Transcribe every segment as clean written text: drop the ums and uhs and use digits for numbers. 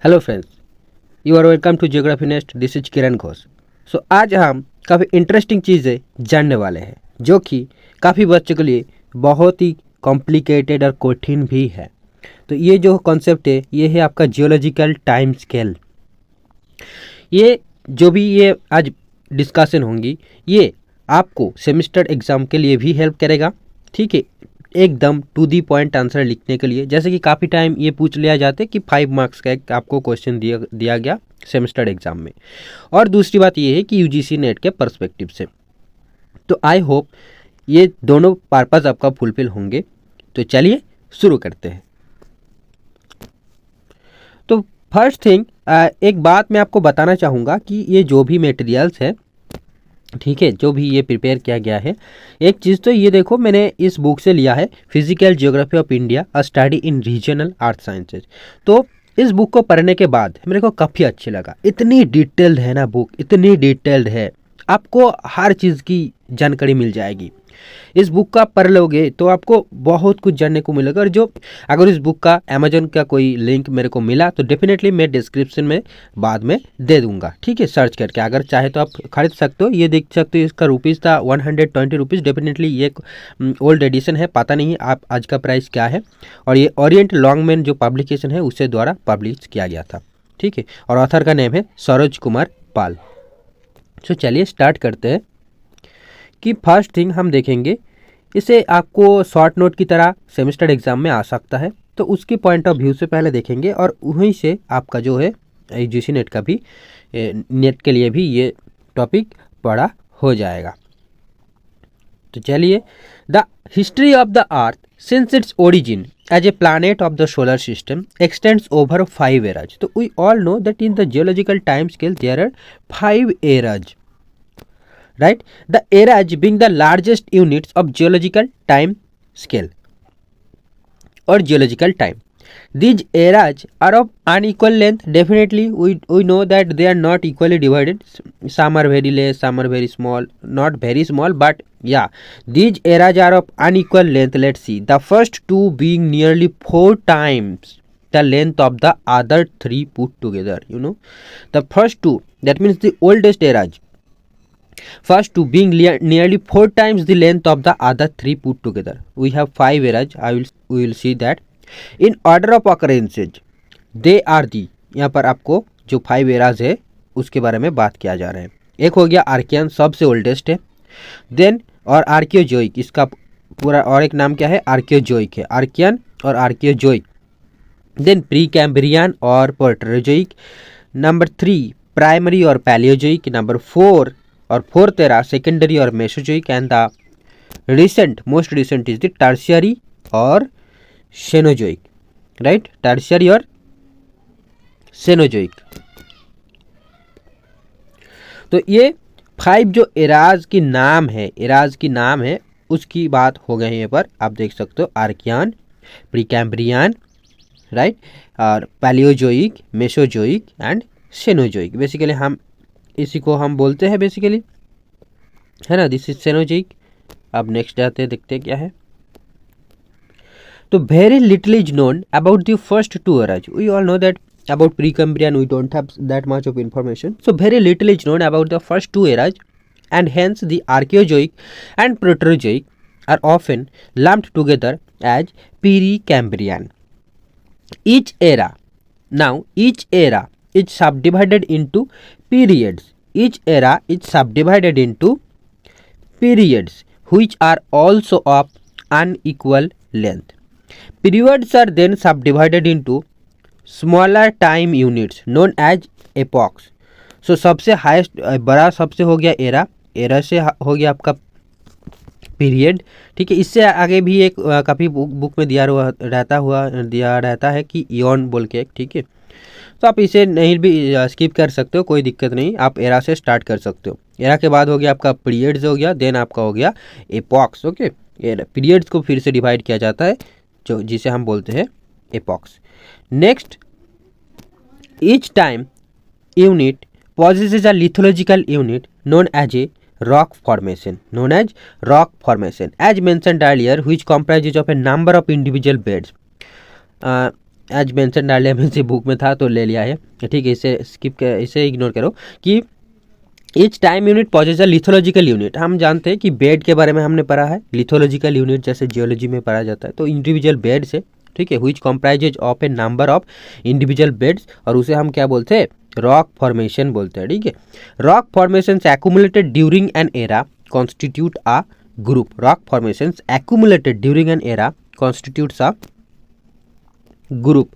Hello friends, you are welcome to geography nest. This is Kiran Ghosh. So आज हम काफ़ी interesting चीज़ें जानने वाले हैं जो कि काफ़ी बच्चों के लिए बहुत ही कॉम्प्लिकेटेड और कठिन भी है। तो ये जो कॉन्सेप्ट है ये है आपका जियोलॉजिकल टाइम स्केल। ये जो भी ये आज डिस्कशन होंगी ये आपको सेमेस्टर एग्ज़ाम के लिए भी हेल्प करेगा। ठीक है, एकदम टू दी पॉइंट आंसर लिखने के लिए। जैसे कि काफ़ी टाइम ये पूछ लिया जाता है कि 5 मार्क्स का एक आपको क्वेश्चन दिया गया सेमेस्टर एग्जाम में। और दूसरी बात ये है कि यूजीसी नेट के पर्सपेक्टिव से। तो आई होप ये दोनों पर्पज़ आपका फुलफिल होंगे। तो चलिए शुरू करते हैं। तो फर्स्ट थिंग, एक बात मैं आपको बताना चाहूँगा कि ये जो भी मटेरियल्स है, ठीक है, जो भी ये प्रिपेयर किया गया है, एक चीज़ तो ये देखो, मैंने इस बुक से लिया है physical geography of India a study in regional आर्थ साइंसेज। तो इस बुक को पढ़ने के बाद मेरे को काफ़ी अच्छी लगा। इतनी डिटेल्ड है ना बुक, इतनी डिटेल्ड है, आपको हर चीज़ की जानकारी मिल जाएगी। इस बुक का पढ़ लोगे तो आपको बहुत कुछ जानने को मिलेगा। और जो अगर इस बुक का अमेजोन का कोई लिंक मेरे को मिला तो डेफिनेटली मैं डिस्क्रिप्शन में बाद में दे दूंगा। ठीक है, सर्च करके अगर चाहे तो आप खरीद सकते हो। ये देख सकते हो, इसका रुपीज़ था 120 रुपीज़। डेफिनेटली ये ओल्ड एडिशन है, पता नहीं आप आज का प्राइस क्या है। और ये ओरिएंट लॉन्गमैन जो पब्लिकेशन है उससे द्वारा पब्लिश किया गया था। ठीक है, और ऑथर का नेम है सरोज कुमार पाल। तो चलिए स्टार्ट करते हैं कि फर्स्ट थिंग हम देखेंगे, इसे आपको शॉर्ट नोट की तरह सेमेस्टर एग्जाम में आ सकता है। तो उसके पॉइंट ऑफ व्यू से पहले देखेंगे और वहीं से आपका जो है यूजीसी नेट का भी, नेट के लिए भी ये टॉपिक पढ़ा हो जाएगा। तो चलिए, the history of the earth since its origin as a planet of the solar system extends over 5 eras। तो we all know that in the geological time scale there are 5 eras, right? The eras being the largest units of geological time scale or geological time. These eras are of unequal length. Definitely we know that they are not equally divided. Some are very less, some are very small, not very small, but yeah, these eras are of unequal length. Let's see, the first two being nearly 4 times the length of the other 3 put together. You know, the first two, that means the oldest eras, first two being nearly 4 times the length of the other 3 put together. We have 5 eras. We will see that in order of occurrences they are the, यहाँ पर आपको जो 5 eras है उसके बारे में बात किया जा रहा है। एक हो गया आर्कियन, सबसे ओल्डेस्ट है। देन और आर्कियोजोइक, इसका पूरा और एक नाम क्या है, आर्कियोजोइक है, आर्कियन और आर्कियोजोइक। देन प्री कैम्ब्रियन और पोर्टरोजोइक। नंबर 3 प्राइमरी और पैलियोजोइक। नंबर 4 और 4th era सेकेंडरी और Mesozoic. And the recent, most recent is the tertiary और सेनोजोइक, राइट? टर्शियरी और सेनोजोइक। तो ये 5 जो एराज की नाम है उसकी बात हो गई है पर आप देख सकते हो, आर्कियन, प्रीकैम्ब्रियन, राइट, और Palaeozoic, Mesozoic and Cenozoic. Basically हम इसी को हम बोलते हैं बेसिकली, है ना, दिस इज सेनोजोइक। अब नेक्स्ट जाते हैं, देखते हैं क्या है। तो very little is known about the first 2 eras. We all know that about Precambrian we don't have that much of information. So very little is known about the first 2 eras and hence the archaeozoic and proterozoic are often lumped together as Precambrian. Each era is subdivided into periods. Each era is subdivided into periods which are also of unequal length. Periods are then subdivided into smaller time units known as epochs. So सबसे highest बड़ा सबसे हो गया era से हो गया आपका period. ठीक है, इससे आगे भी एक काफ़ी बुक में दिया रहता है कि इयॉन बोल के एक। ठीक है, तो आप इसे नहीं भी स्किप कर सकते हो, कोई दिक्कत नहीं, आप एरा से स्टार्ट कर सकते हो। एरा के बाद हो गया आपका पीरियड्स हो गया, देन आपका हो गया एपॉक्स। ओके, पीरियड्स को फिर से डिवाइड किया जाता है जो जिसे हम बोलते हैं epochs. Next, each time unit possesses a lithological unit known as a rock formation, as mentioned earlier, which comprises of a number of individual beds. As mention डाल लिया, मेरे बुक में था तो ले लिया है, ठीक है, इसे इग्नोर करो। कि ईच टाइम यूनिट पॉजेज अ लिथोलॉजिकल यूनिट। हम जानते हैं कि बेड के बारे में हमने पढ़ा है, लिथोलॉजिकल यूनिट जैसे जियोलॉजी में पढ़ा जाता है, तो इंडिविजुअल बेड्स है, ठीक है, which comprises of A number of individual beds, और उसे हम क्या बोलते हैं, रॉक फॉर्मेशन बोलते हैं, ठीक है। Rock formations accumulated during an era constitute a group. Rock formations accumulated during an era constitutes a group.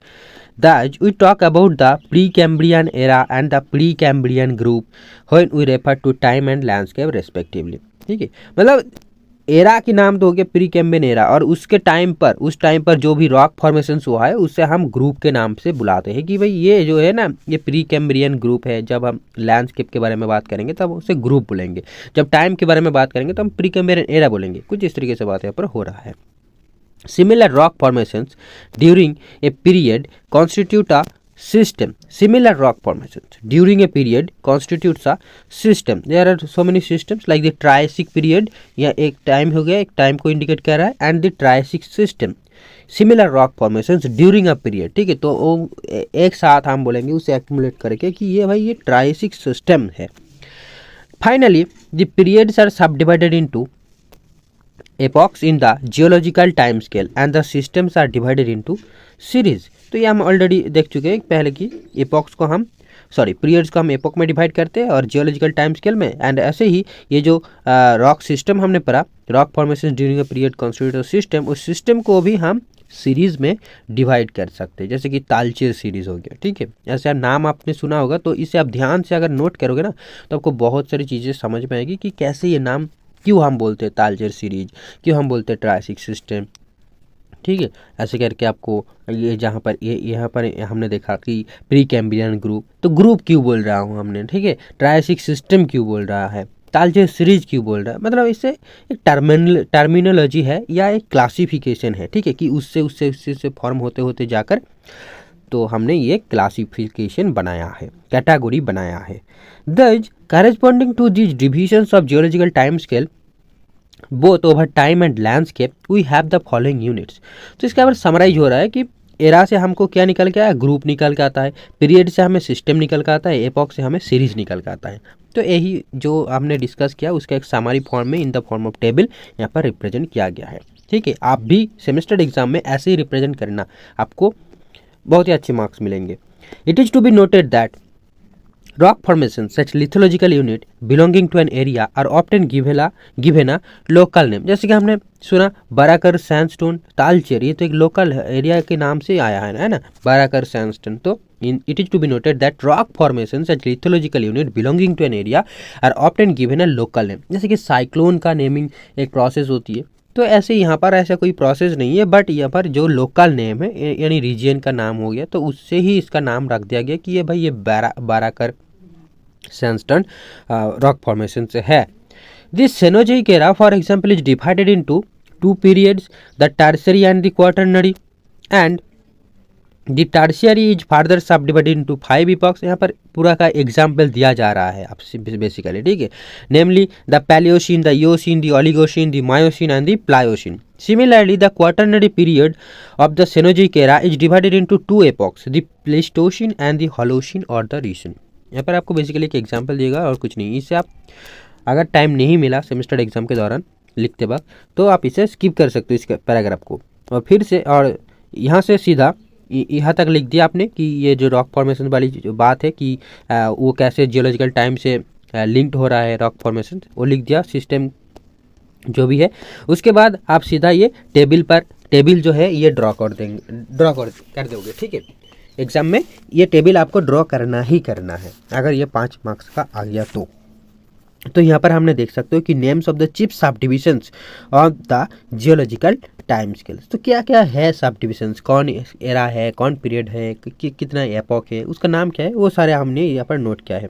Thus, we talk about the Precambrian era and the Precambrian group when we refer to time and landscape respectively. ठीक है, मतलब era के नाम तो हो गया pre Cambrian era, और उसके टाइम पर, उस टाइम पर जो भी रॉक फॉर्मेशन हुआ है उसे हम ग्रुप के नाम से बुलाते हैं कि भाई ये जो है ना, ये प्री कैम्ब्रियन ग्रुप है। जब हम लैंडस्केप के बारे में बात करेंगे तब उसे ग्रुप बोलेंगे, जब टाइम के बारे में बात करेंगे तो हम प्री कैम्ब्रियन एरा बोलेंगे। कुछ इस तरीके से बात यहाँ पर हो रहा है। Similar rock formations during a period constitute a system. Similar rock formations during a period constitutes a system. There are so many systems like the Triassic period, या एक टाइम हो गया, एक टाइम को इंडिकेट कर रहा है, and the Triassic system. Similar rock formations during a period, ठीक है, तो वो एक साथ हम बोलेंगे उसे एक्यूमुलेट करके कि ये भाई ये ट्रायसिक सिस्टम है। फाइनली द पीरियड्स आर सब divided into epochs in the geological time scale and the systems are divided into series। तो ये हम ऑलरेडी देख चुके हैं पहले कि epochs को हम पीरियड्स को हम एपोक में डिवाइड करते हैं और जियोलॉजिकल टाइम स्केल में। एंड ऐसे ही ये जो रॉक सिस्टम हमने पढ़ा, rock formation during a period constitute system, उस सिस्टम को भी हम सीरीज में डिवाइड कर सकते हैं, जैसे कि तालचेर सीरीज हो गया, ठीक है। ऐसे नाम आपने सुना होगा, तो इसे आप ध्यान से अगर नोट करोगे ना तो आपको बहुत सारी चीज़ें समझ में आएगी कि कैसे ये नाम, क्यों हम बोलते हैं तालचेर सीरीज, क्यों हम बोलते हैं ट्रायसिक सिस्टम, ठीक है। ऐसे करके आपको ये जहाँ पर यहाँ पर हमने देखा कि प्री कैम्ब्रियन ग्रुप, तो ग्रुप क्यों बोल रहा हूँ हमने, ठीक है, ट्रायसिक सिस्टम क्यों बोल रहा है, तालचेर सीरीज क्यों बोल रहा है, मतलब इससे एक टर्मिनोलॉजी है या एक क्लासिफिकेशन है, ठीक है, कि उससे फॉर्म होते होते जाकर तो हमने ये क्लासिफिकेशन बनाया है, कैटेगरी बनाया है। Thus, corresponding to these divisions of geological time scale both over time and landscape, we have the following units। तो इसके बाद समराइज हो रहा है कि एरा से हमको क्या निकल के आया, ग्रुप निकल के आता है, पीरियड से हमें सिस्टम निकल के आता है, एपॉक से हमें सीरीज निकल के आता है। तो यही जो हमने डिस्कस किया उसका एक समरी फॉर्म में in the form of table यहाँ पर रिप्रेजेंट किया गया है, ठीक है। आप भी सेमेस्टर एग्जाम में ऐसे ही रिप्रेजेंट करना, आपको बहुत ही अच्छे मार्क्स मिलेंगे। It is to be noted that rock formations such lithological unit belonging to an area are often given a local name। जैसे कि हमने सुना बाराकर सैंडस्टोन, तालचेर, ये तो एक लोकल एरिया के नाम से आया है ना, बाराकर सैंडस्टोन। तो it is to be noted that rock formations such lithological unit belonging to an area are often given a local name। जैसे कि साइक्लोन का नेमिंग एक प्रोसेस होती है, तो ऐसे यहाँ पर ऐसा कोई प्रोसेस नहीं है, बट यहाँ पर जो लोकल नेम है यानी रीजन का नाम हो गया, तो उससे ही इसका नाम रख दिया गया कि ये भाई ये बाराकर सैंडस्टोन रॉक फॉर्मेशन से है। This Cenozoic era for example is divided into two periods, the tertiary and the quaternary, and the tertiary is further सब डिवाइडेड इनटू 5 इपॉक्स। यहाँ पर पूरा का एग्जाम्पल दिया जा रहा है आपसे बेसिकली, ठीक है, namely the Paleocene, the Eocene, the Oligocene, the Miocene and the Pliocene. Similarly, the quaternary period of the Cenozoic era is divided into 2 epochs, the Pleistocene and the Holocene or the Ricene। यहाँ पर आपको basically एक example देगा और कुछ नहीं। इससे आप अगर टाइम नहीं मिला सेमेस्टर एग्जाम के दौरान लिखते वक्त, तो आप इसे स्किप कर सकते हो इस पैराग्राफ को, और फिर से और यहाँ से सीधा यहाँ तक लिख दिया आपने कि ये जो रॉक फॉर्मेशन वाली जो बात है कि वो कैसे जियोलॉजिकल टाइम से लिंक्ड हो रहा है रॉक फॉर्मेशन, वो लिख दिया, सिस्टम जो भी है। उसके बाद आप सीधा ये टेबल जो है ये ड्रॉ कर दोगे, ठीक है। एग्जाम में ये टेबल आपको ड्रॉ करना ही करना है, अगर ये 5 मार्क्स का आ गया तो यहाँ पर हमने देख सकते हो कि नेम्स ऑफ द चिप सब divisions of the geological time scales. तो क्या क्या है सब डिविजन्स, कौन एरा है, कौन पीरियड है, कितना एपॉक है, उसका नाम क्या है, वो सारे हमने यहाँ पर नोट किया है।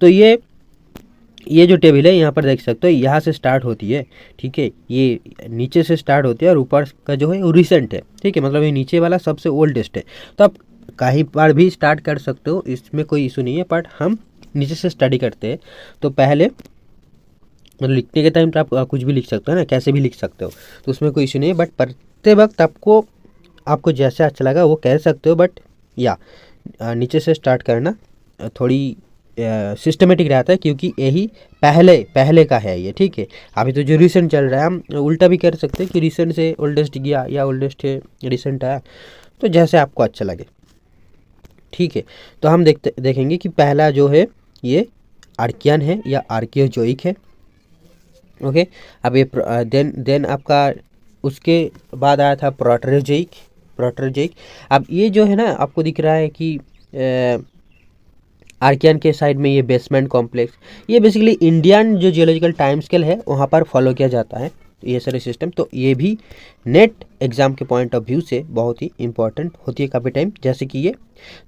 तो ये जो टेबल है यहाँ पर देख सकते हो, यहाँ से स्टार्ट होती है, ठीक है, ये नीचे से स्टार्ट होती है और ऊपर का जो है वो रिसेंट है, ठीक है, मतलब ये नीचे वाला सबसे ओल्डेस्ट है। तो आप कहीं पर भी स्टार्ट कर सकते हो, इसमें कोई इशू नहीं है, बट हम नीचे से स्टडी करते हैं। तो पहले मतलब लिखने के टाइम तो आप कुछ भी लिख सकते हो ना, कैसे भी लिख सकते हो, तो उसमें कोई इशू नहीं है, बट पढ़ते वक्त आपको आपको जैसे अच्छा लगा वो कह सकते हो, बट या नीचे से स्टार्ट करना थोड़ी सिस्टमेटिक रहता है, क्योंकि यही पहले पहले का है ये, ठीक है। अभी तो जो रिसेंट चल रहा है, हम उल्टा भी कर सकते हैं कि रिसेंट से ओल्डेस्ट गया या ओल्डेस्ट से रिसेंट आया, तो जैसे आपको अच्छा लगे, ठीक है। तो हम देखेंगे कि पहला जो है ये आर्कियन है या आर्कियोजोइक है, ओके। अब ये देन आपका उसके बाद आया था प्रोटरोजोइक। अब ये जो है ना, आपको दिख रहा है कि आर्कियन के साइड में ये बेसमेंट कॉम्प्लेक्स, ये बेसिकली इंडियन जो जियोलॉजिकल टाइम स्केल है वहाँ पर फॉलो किया जाता है ये सारे सिस्टम। तो ये भी नेट एग्जाम के पॉइंट ऑफ व्यू से बहुत ही इंपॉर्टेंट होती है काफ़ी टाइम। जैसे कि ये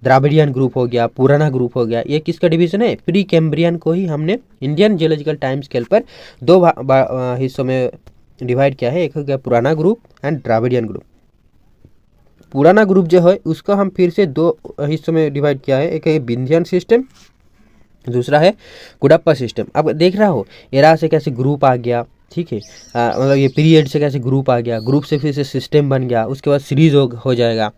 द्राविडियन ग्रुप हो गया, पुराना ग्रुप हो गया, ये किसका डिवीजन है? प्री कैम्ब्रियन को ही हमने इंडियन जियोलॉजिकल टाइम स्केल पर दो हिस्सों में डिवाइड किया है। एक हो गया पुराना ग्रुप एंड द्राविडियन ग्रुप। पुराना ग्रुप जो है उसका हम फिर से दो हिस्सों में डिवाइड किया है, एक है विंध्यन सिस्टम, दूसरा है कुडप्पा सिस्टम। अब देख रहा हो एरा से कैसे ग्रुप आ गया, ठीक है, मतलब ये पीरियड से कैसे ग्रुप आ गया, ग्रुप से फिर से सिस्टम बन गया, उसके बाद सीरीज हो जाएगा।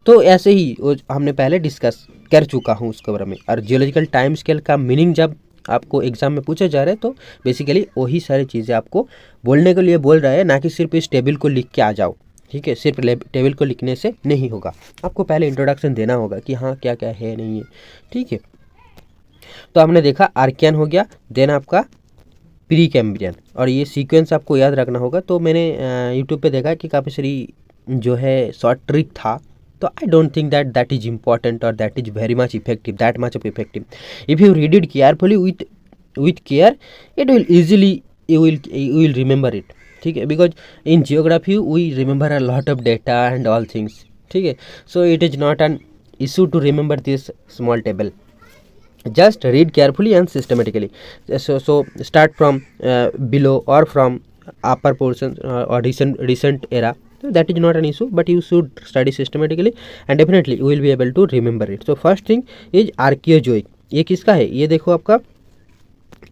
तो ऐसे ही हमने पहले डिस्कस कर चुका हूँ उसके बारे में। और जियोलॉजिकल टाइम स्केल का मीनिंग जब आपको एग्जाम में पूछा जा रहा है तो बेसिकली वही सारी चीज़ें आपको बोलने के लिए बोल रहा है, ना कि सिर्फ इस टेबल को लिख के आ जाओ, ठीक है। सिर्फ टेबल को लिखने से नहीं होगा, आपको पहले इंट्रोडक्शन देना होगा कि हाँ क्या क्या है नहीं है, ठीक है। तो हमने देखा आर्कियन हो गया, देन आपका प्री कैम्ब्रियन, और ये सीक्वेंस आपको याद रखना होगा। तो मैंने यूट्यूब पे देखा कि काफ़ी सारी जो है शॉर्ट ट्रिक था, तो I don't think that is important और that is very much effective, that much of effective. If you read it carefully with care, it will easily you will remember it, ठीक है। Because in geography we remember a lot of data and all things, ठीक है। So it is not an issue to remember this small table, just read carefully and systematically. So start from below or from upper portion or recent era. So that is not an issue, but you should study systematically and definitely you will be able to remember it. So first thing is archaeozoic. ये किसका है? ये देखो आपका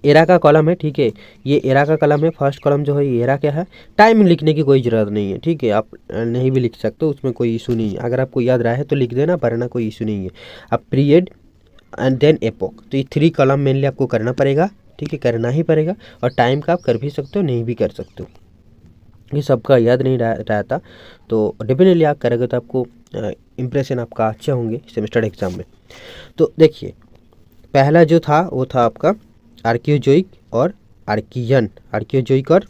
era का column है, ठीक है। ये एरा का कॉलम है, फर्स्ट कॉलम जो है ये एरा क्या है। टाइम लिखने की कोई ज़रूरत नहीं है, ठीक है, आप नहीं भी लिख सकते हो, उसमें कोई इशू नहीं है। अगर आपको याद रहा है तो लिख देना, वरना कोई इशू नहीं है। अब पीरियड एंड देन एपोक, तो ये 3 कॉलम मेनली आपको करना पड़ेगा, ठीक है, करना ही पड़ेगा। और टाइम का आप कर भी सकते हो, नहीं भी कर सकते हो, ये सबका याद नहीं रहता। तो डेफिनेटली आप करोगे तो आपको इम्प्रेशन आपका अच्छे होंगे सेमेस्टर एग्जाम में। तो देखिए पहला जो था वो था आपका आर्कियोजोइक और आर्कियन, आर्कियोजोइक और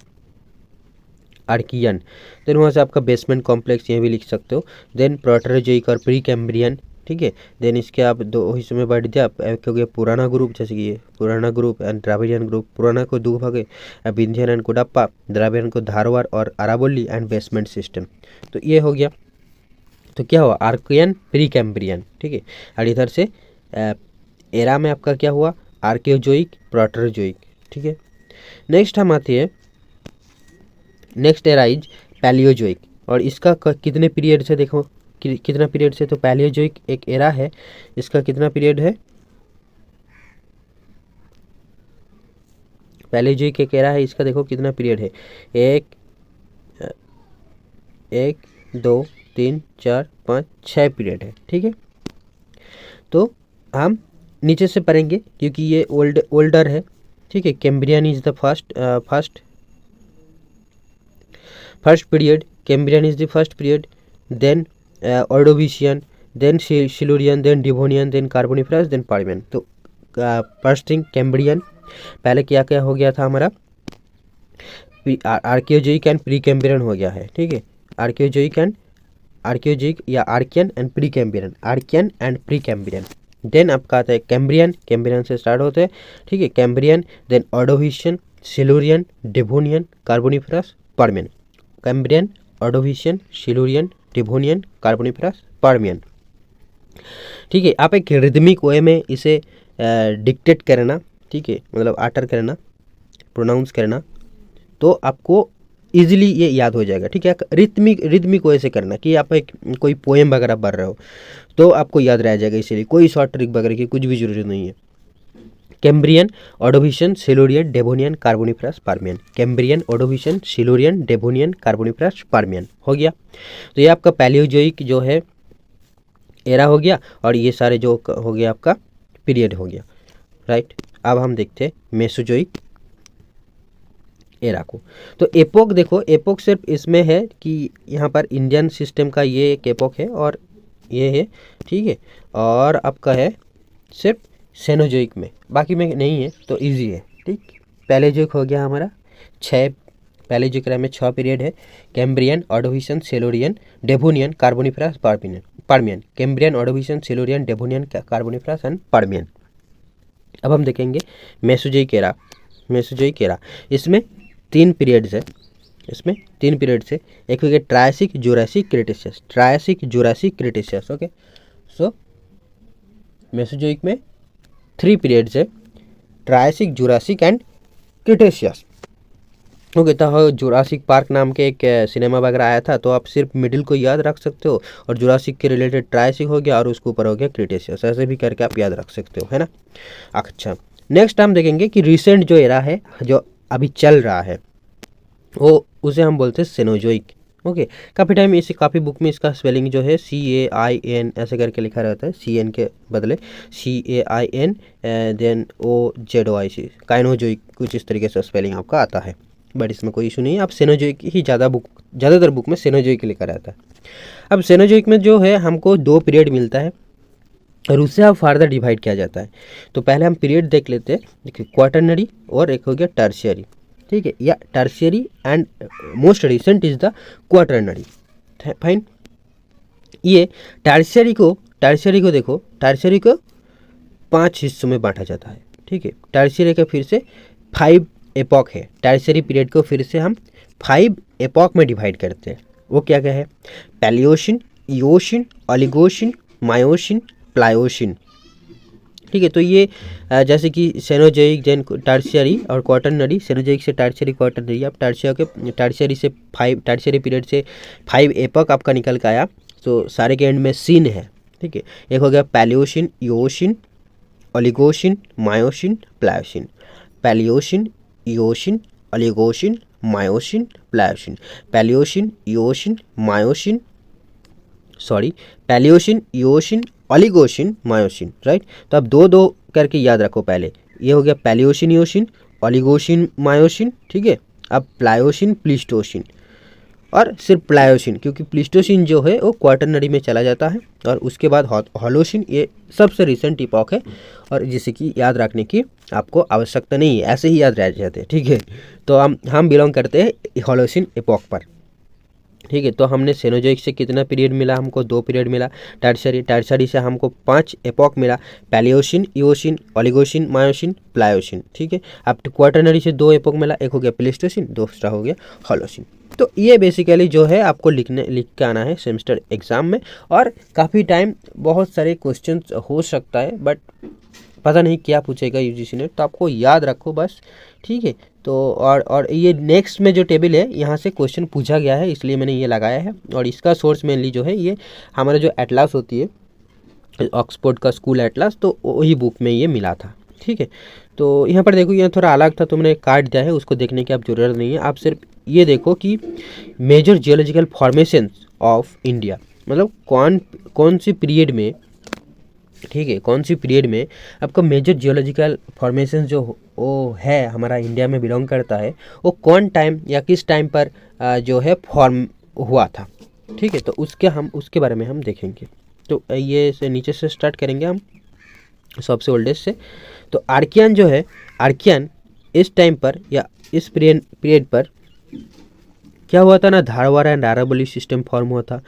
आर्कियन। देन वहाँ से आपका बेसमेंट कॉम्प्लेक्स ये भी लिख सकते हो। देन प्रोटरोजोइक और प्री कैम्ब्रियन, ठीक है। देन इसके आप दो हिस्सों में बांट दिया, एक हो गया पुराना ग्रुप, जैसे कि ये पुराना ग्रुप एंड द्राविडियन ग्रुप। पुराना को दो भागे, विंध्यन एंड कुडप्पा, द्राविडियन को धारवाड़ और अरावली एंड बेसमेंट सिस्टम। तो ये हो गया। तो क्या हुआ? आर्कियन, प्री कैम्ब्रियन, ठीक है। और इधर से एरा में आपका क्या हुआ? आर्कियोजोइक, प्रोटरोजोइक, ठीक है। नेक्स्ट हम आते हैं, नेक्स्ट एरा इज पैलियोजोइक, और इसका कितने पीरियड से देखो कितना पीरियड से। तो पैलियोजोइक एक एरा है, इसका कितना पीरियड है? पैलियोजोइक एक एरा है, इसका देखो कितना पीरियड है। 1 2 3 4 5 6 पीरियड है, ठीक है। तो हम नीचे से पढ़ेंगे क्योंकि ये ओल्डर है, ठीक है। Cambrian is the first period, Cambrian is the first period, then Ordovician, then Silurian, then Devonian, then Carboniferous, then Permian. तो फर्स्ट थिंग कैम्ब्रियन, पहले क्या क्या हो गया था हमारा? आर्कियोजोइक एंड प्री कैम्ब्रियन हो गया है, ठीक है। आर्कियोजोइक या Archean and Precambrian, Archean and Precambrian. Then आपका आता है कैम्ब्रियन, कैम्ब्रियन से स्टार्ट होते हैं, ठीक है। Cambrian, then Ordovician, Silurian, Devonian, Carboniferous, Permian. Cambrian, Ordovician, Silurian, Devonian, Carboniferous, Permian, ठीक है। आप एक रिदमिक वे में इसे डिक्टेट करना, ठीक है, मतलब आटर करना, प्रोनाउंस करना, तो आपको इजीली ये याद हो जाएगा, ठीक है। रिदमिक वे से करना कि आप एक कोई पोएम वगैरह पढ़ रहे हो तो आपको याद रह जाएगा, इसीलिए कोई शॉर्ट ट्रिक वगैरह की कुछ भी जरूरत नहीं है, Cambrian, Ordovician, Silurian, Devonian, Carboniferous, Permian. Cambrian, Ordovician, Silurian, Devonian, Carboniferous, Permian हो गया। तो ये आपका पैलियोजोइक जो है एरा हो गया, और ये सारे जो हो गया आपका पीरियड हो गया, राइट। अब हम देखते हैं मेसोजोइक एरा को। तो एपोक देखो, एपोक सिर्फ इसमें है कि यहाँ पर इंडियन सिस्टम का ये एक एपोक है और ये है, ठीक है। और आपका है सिर्फ सेनोजोइक में, बाकी में नहीं है, तो इजी है, ठीक। पैलेजोइक हो गया हमारा 6, पैलेजोइक एरा में 6 पीरियड है। Cambrian, Ordovician, Silurian, Devonian, Carboniferous, Permian. Cambrian, Ordovician, Silurian, Devonian, Carboniferous and Permian. अब हम देखेंगे मेसोजोइक एरा। मेसोजोइक एरा इसमें 3 पीरियड्स है, इसमें 3 पीरियड्स है। एक हो गया Triassic, Jurassic, Cretaceous. Triassic, Jurassic, Cretaceous, okay. So Mesozoic में 3 पीरियड्स है, Triassic, Jurassic and Cretaceous, okay. तो जुरासिक पार्क नाम के एक सिनेमा वगैरह आया था, तो आप सिर्फ मिडिल को याद रख सकते हो, और जुरासिक के रिलेटेड ट्रायसिक हो गया और उसके ऊपर हो गया क्रिटेशियस, ऐसे भी करके आप याद रख सकते हो, है ना। अच्छा, नेक्स्ट हम देखेंगे कि रिसेंट जो एरा है, जो अभी चल रहा है, वो उसे हम बोलते हैं सेनोजोइक, ओके। काफ़ी टाइम इसे, काफ़ी बुक में इसका स्पेलिंग जो है CAIN ऐसे करके लिखा रहता है, CN के बदले CAIN देन OZOIC, काइनोजोइक, कुछ इस तरीके से स्पेलिंग आपका आता है, बट इसमें कोई इशू नहीं है। आप सेनोजोइक ही ज़्यादातर बुक में सेनोजोइक लिखा रहता है। अब सेनोजोइक में जो है हमको 2 पीरियड मिलता है, और उससे अब फार्दर डिवाइड किया जाता है। तो पहले हम पीरियड देख लेते हैं, देखिए क्वाटरनरी और एक हो गया टर्शियरी, ठीक है, या tertiary and most recent is the quaternary, fine. ये टर्शियरी को देखो, टर्शियरी को 5 हिस्सों में बांटा जाता है, ठीक है। टर्शियरी का फिर से 5 एपॉक है, टर्शियरी पीरियड को फिर से हम 5 एपॉक में डिवाइड करते हैं। वो क्या क्या है? पैलियोशिन, इयोशिन, ओलिगोशिन, मायोशिन, प्लायोशिन, ठीक है। तो ये जैसे कि सेनोजोइक, देन टर्शियरी और क्वाटरनरी, सेनोजोइक से टर्शियरी, क्वाटरनरी, अब टर्शियरी पीरियड से 5 एपॉक आपका निकल के आया, तो सारे के एंड में सीन है, ठीक है। एक हो गया पैलियोशिन, इयोशिन, ओलिगोशिन, मायोशिन, प्लायोशिन। पैलियोशिन, इयोशिन, ओलिगोशिन, मायोशिन, प्लायोशिन। पैलियोशिन, इयोशिन, मायोशिन, पैलियोशिन, इयोशिन, ओलिगोशिन, मायोशिन, राइट। तो अब 2-2 करके याद रखो। पहले ये हो गया पैलियोशिन, इयोशिन, ओलिगोशिन, मायोशिन, ठीक है। अब प्लायोशिन, प्लीस्टोशिन, और सिर्फ प्लायोशिन, क्योंकि प्लीस्टोशिन जो है वो क्वाटरनरी में चला जाता है, और उसके बाद होलोशिन, ये सबसे रिसेंट इपॉक है, और जिसे कि याद रखने की आपको आवश्यकता नहीं है, ऐसे ही याद रह जाते हैं, ठीक है। तो हम बिलोंग करते हैं होलोशिन इपॉक पर, ठीक है। तो हमने सेनोजोइक से कितना पीरियड मिला? हमको 2 पीरियड मिला। टर्शियरी से हमको 5 एपॉक मिला, पैलियोशिन, इयोशिन, ओलिगोशिन, मायोशिन, प्लायोशिन, ठीक है। अब क्वाटरनरी से 2 एपॉक मिला, एक हो गया प्लीस्टोशिन, दूसरा हो गया होलोशिन। तो ये बेसिकली जो है आपको लिख के आना है सेमेस्टर एग्जाम में, और काफ़ी टाइम बहुत सारे क्वेश्चन हो सकता है, बट पता नहीं क्या पूछेगा यूजीसी ने, तो आपको याद रखो बस, ठीक है। तो और ये नेक्स्ट में जो टेबल है, यहाँ से क्वेश्चन पूछा गया है, इसलिए मैंने ये लगाया है, और इसका सोर्स मेनली जो है ये हमारा जो एटलास होती है, ऑक्सफोर्ड का स्कूल एटलास, तो वही बुक में ये मिला था, ठीक है। तो यहाँ पर देखो, यहाँ थोड़ा अलग था, तो मैंने काट दिया है, उसको देखने की आप जरूरत नहीं है। आप सिर्फ ये देखो कि major geological formation of India, मतलब कौन सी पीरियड में, ठीक है, कौन सी पीरियड में आपका मेजर जियोलॉजिकल फॉर्मेशन जो वो है हमारा इंडिया में बिलोंग करता है, वो कौन टाइम या किस टाइम पर जो है फॉर्म हुआ था, ठीक है। तो उसके बारे में हम देखेंगे। तो ये से नीचे से स्टार्ट करेंगे हम, सबसे ओल्डेस्ट से। तो आर्कियन जो है, आर्कियन इस टाइम पर या इस पीरियड पर क्या हुआ था ना, Dharwar and Aravalli system form हुआ था।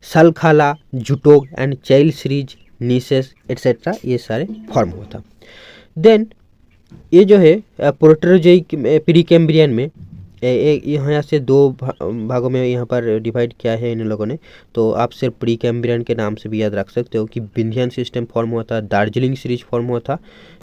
Salkhala, Jutogh and Chail series, gneisses etcetera, ये सारे फॉर्म हुआ था। देन ये जो है प्रोटेरोजोइक प्रीकैम्ब्रियन में, यहाँ से 2 भागों में यहाँ पर डिवाइड किया है इन लोगों ने। तो आप सिर्फ प्रीकैम्ब्रियन के नाम से भी याद रख सकते हो कि विंध्यान सिस्टम फॉर्म हुआ था, दार्जिलिंग सीरीज फॉर्म हुआ था,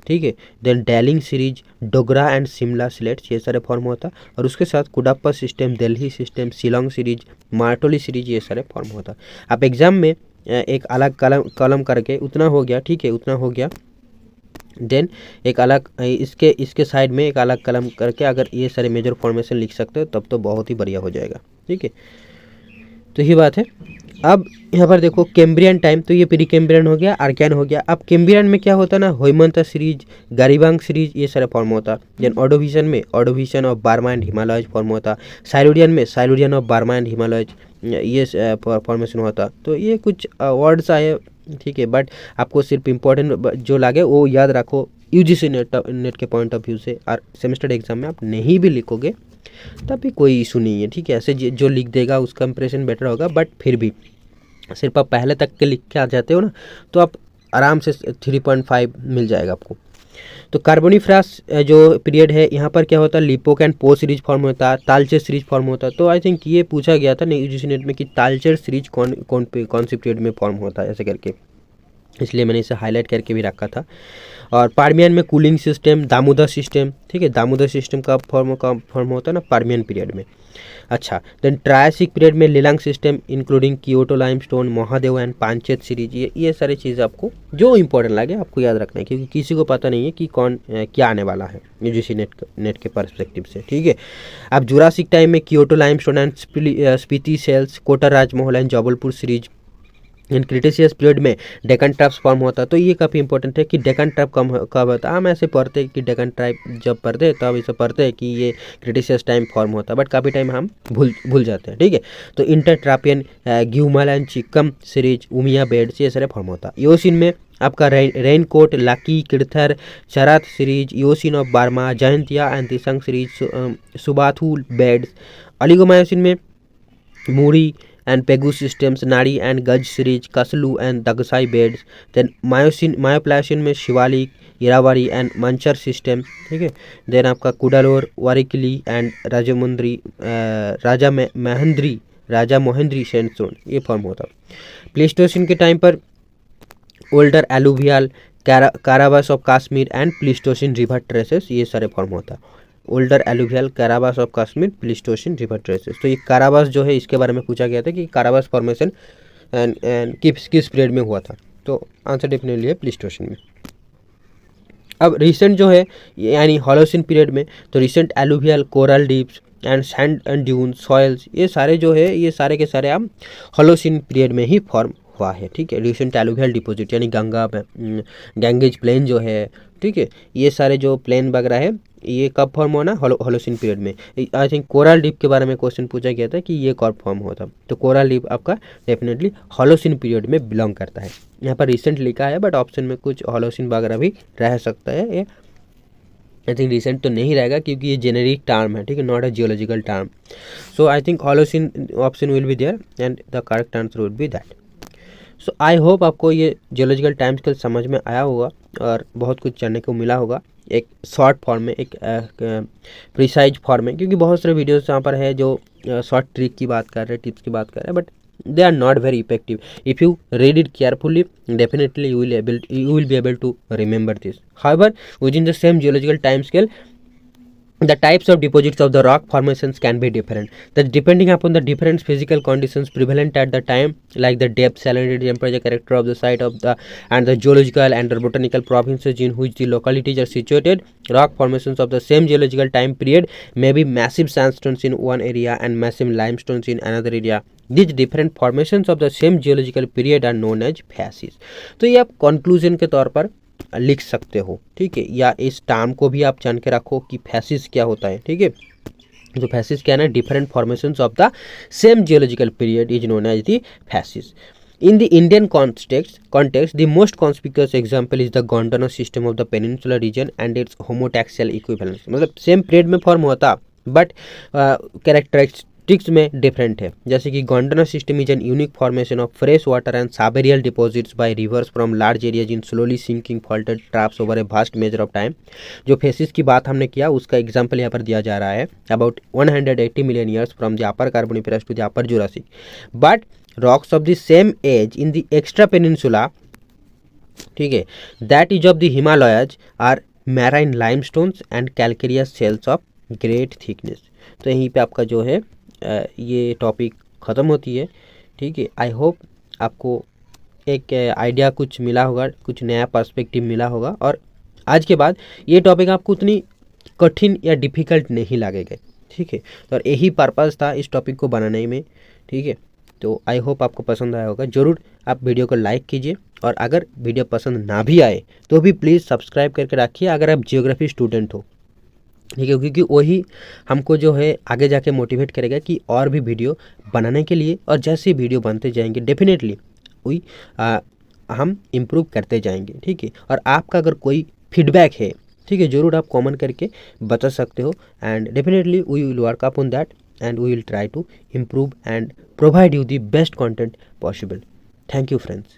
ठीक है। Then Daling series, Dogra and Shimla slates, ये सारे फॉर्म हुआ था, और उसके साथ Cuddapah system, Delhi system, Shillong series, Martoli series, ये सारे फॉर्म हुआ था। आप एग्जाम में एक अलग कलम करके, उतना हो गया, ठीक है, उतना हो गया देन एक अलग इसके साइड में एक अलग कलम करके अगर ये सारे मेजर फॉर्मेशन लिख सकते हो तब तो बहुत ही बढ़िया हो जाएगा। ठीक है, तो ये बात है। अब यहाँ पर देखो कैम्ब्रियन टाइम, तो ये प्री कैम्ब्रियन हो गया, आर्कियन हो गया। अब कैम्ब्रियन में क्या होता है ना, होयमंता सीरीज, गारीबांग सीरीज, ये सारा फॉर्म होता है। देन ऑर्डोविजन में Ordovician of Burma and Himalayas form होता। साइलूरियन में Silurian of Burma and Himalayas, ये फॉर्मेशन होता। तो ये कुछ वर्ड्स आए, ठीक है, बट आपको सिर्फ इम्पोर्टेंट जो लगे वो याद रखो यूजीसी नेट के पॉइंट ऑफ व्यू से। और सेमेस्टर एग्जाम में आप नहीं भी लिखोगे तब भी कोई इशू नहीं है। ठीक है, ऐसे जो लिख देगा उसका इंप्रेशन बेटर होगा, बट फिर भी सिर्फ आप पहले तक के लिख के आ जाते हो ना तो आप आराम से 3.5 मिल जाएगा आपको। तो कार्बोनिफेरस जो पीरियड है यहाँ पर क्या होता है, लिपोक एंड पो सीरीज फॉर्म होता है, तालचेर सीरीज फॉर्म होता है। तो आई थिंक ये पूछा गया था यूजीसी नेट में कि तालचेर सीरीज कौन सी पीरियड में फॉर्म होता है ऐसे करके, इसलिए मैंने इसे हाईलाइट करके भी रखा था। और पार्मियन में कूलिंग सिस्टम, दामोदर सिस्टम, ठीक है, दामोदर सिस्टम का फॉर्म होता है ना पार्मियन पीरियड में। अच्छा, देन ट्रायसिक पीरियड में Lilang system including Kioto limestone, Mahadev and Panchet series, ये सारी चीज़ें आपको जो इंपॉर्टेंट लगे आपको याद रखना है, क्योंकि किसी को पता नहीं है कि कौन क्या आने वाला है यूजीसी नेट के पर्सपेक्टिव से। ठीक है, अब जुरासिक टाइम में Kioto limestone and Spiti shales, Kota Rajmahal and Jabalpur series. इन क्रिटेशियस पीरियड में डेक्कन ट्रैप्स फॉर्म होता है। तो ये काफ़ी इंपॉर्टेंट है कि डेक्कन ट्रैप कब होता है। हम ऐसे पढ़ते हैं कि डेक्कन ट्रैप जब पढ़ते हैं तब इसे पढ़ते हैं कि ये क्रिटेशियस टाइम फॉर्म होता है, बट काफ़ी टाइम हम भूल जाते हैं। ठीक है, तो intertrappean, Gumal and Chikkim series, Umia beds, ये सारे फॉर्म होता है। योसिन में आपका Ranikot, Laki, Kirthar, Chharat series, Eocene of Burma, Jaintia and Disang series, Subathu beds. Oligomiocene में Murree and Pegu systems, Nadi and Gaj series, Kaslu and Dagasai beds. Then Myoplasian में Siwalik, Irrawaddy and Manchhar system. ठीक है, देन आपका Cuddalore, Warkalli and Rajahmundry sandstone, ये फॉर्म होता। प्लेस्टोसिन के टाइम पर older alluvial, Karewas of Kashmir and Pleistocene river terraces, ये सारे फॉर्म होता। Older alluvial, Karewas of Kashmir, Pleistocene river terraces. तो ये कारावास जो है इसके बारे में पूछा गया था कि कारावास फॉर्मेशन एंड किस पीरियड में हुआ था, तो आंसर डेफिनेटली है प्लीस्टोसिन में। अब रिसेंट जो है यानी होलोसिन पीरियड में, तो recent alluvial, coral deeps and sand and dune soils, ये सारे जो है ये सारे के सारे आप होलोसिन पीरियड में ही फॉर्म हुआ है। ठीक है, रिसेंट एलुवियल डिपॉजिट यानी गंगेज प्लेन जो है, ठीक है, ये सारे जो प्लेन वगैरह है ये कब फॉर्म होना, होलोसिन पीरियड में। आई थिंक कोरल डीप के बारे में क्वेश्चन पूछा गया था कि ये कब फॉर्म होता, तो कोरल डीप आपका डेफिनेटली होलोसिन पीरियड में बिलोंग करता है। यहाँ पर रिसेंट लिखा है बट ऑप्शन में कुछ होलोसिन वगैरह भी रह सकता है। ये आई थिंक रिसेंट तो नहीं रहेगा क्योंकि ये जेनेरिक टर्म है, ठीक है, not a geological term. So I think Holocene option will be there and the correct answer would be that. So I hope आपको ये जियोलॉजिकल टाइम स्केल समझ में आया होगा और बहुत कुछ जानने को मिला होगा, एक शॉर्ट फॉर्म में, एक प्रिसाइज फॉर्म में, क्योंकि बहुत सारे वीडियोस यहाँ पर है जो शॉर्ट ट्रिक की बात कर रहे हैं, टिप्स की बात कर रहे हैं, but they are not very effective. If you read it carefully, definitely you will be able to remember this. However, within the same geological time scale, the types of deposits of the rock formations can be different. That depending upon the different physical conditions prevalent at the time, like the depth, salinity, temperature, character of the site of the and the geological and the botanical provinces in which the localities are situated, rock formations of the same geological time period may be massive sandstones in one area and massive limestones in another area. These different formations of the same geological period are known as facies. तो ये आप conclusion के तौर पर लिख सकते हो, ठीक है, या इस टर्म को भी आप जान के रखो कि फैसिस क्या होता है। ठीक है, तो फैसिस क्या है ना, different formations of the same geological period is known as the facies. In the Indian context, the most conspicuous example is the Gondwana system of the peninsular region and its homotaxial equivalence. मतलब same period में form होता but characteristics में different है। जैसे कि Gondwana system is an unique formation of fresh water and subaerial deposits by rivers from large areas in slowly sinking faulted traps over a vast measure of time. जो facies की बात हमने किया उसका एग्जाम्पल यहाँ पर दिया जा रहा है, about 180 million years from the upper Carboniferous to the upper Jurassic, but rocks of the same age in the extra peninsula, ठीक है, that is of the Himalayas are marine limestones and calcareous shells of great thickness. तो यहीं पे आपका जो है ये topic ख़त्म होती है। ठीक है, आई होप आपको एक आइडिया कुछ मिला होगा, कुछ नया पर्सपेक्टिव मिला होगा और आज के बाद ये टॉपिक आपको उतनी कठिन या डिफ़िकल्ट नहीं लगेगा। ठीक है, तो और यही पर्पज़ था इस टॉपिक को बनाने में। ठीक है, तो आई होप आपको पसंद आया होगा। ज़रूर आप वीडियो को लाइक कीजिए, और अगर वीडियो पसंद ना भी आए तो भी प्लीज़ सब्सक्राइब करके रखिए अगर आप जियोग्राफी स्टूडेंट हो। ठीक है, क्योंकि वही हमको जो है आगे जाके मोटिवेट करेगा कि और भी वीडियो बनाने के लिए, और जैसे वीडियो बनते जाएंगे डेफिनेटली वही हम इम्प्रूव करते जाएंगे। ठीक है, और आपका अगर कोई फीडबैक है, ठीक है, ज़रूर आप कमेंट करके बता सकते हो, and definitely we will work up on that, and we will try to improve and provide you the best content possible. Thank you friends.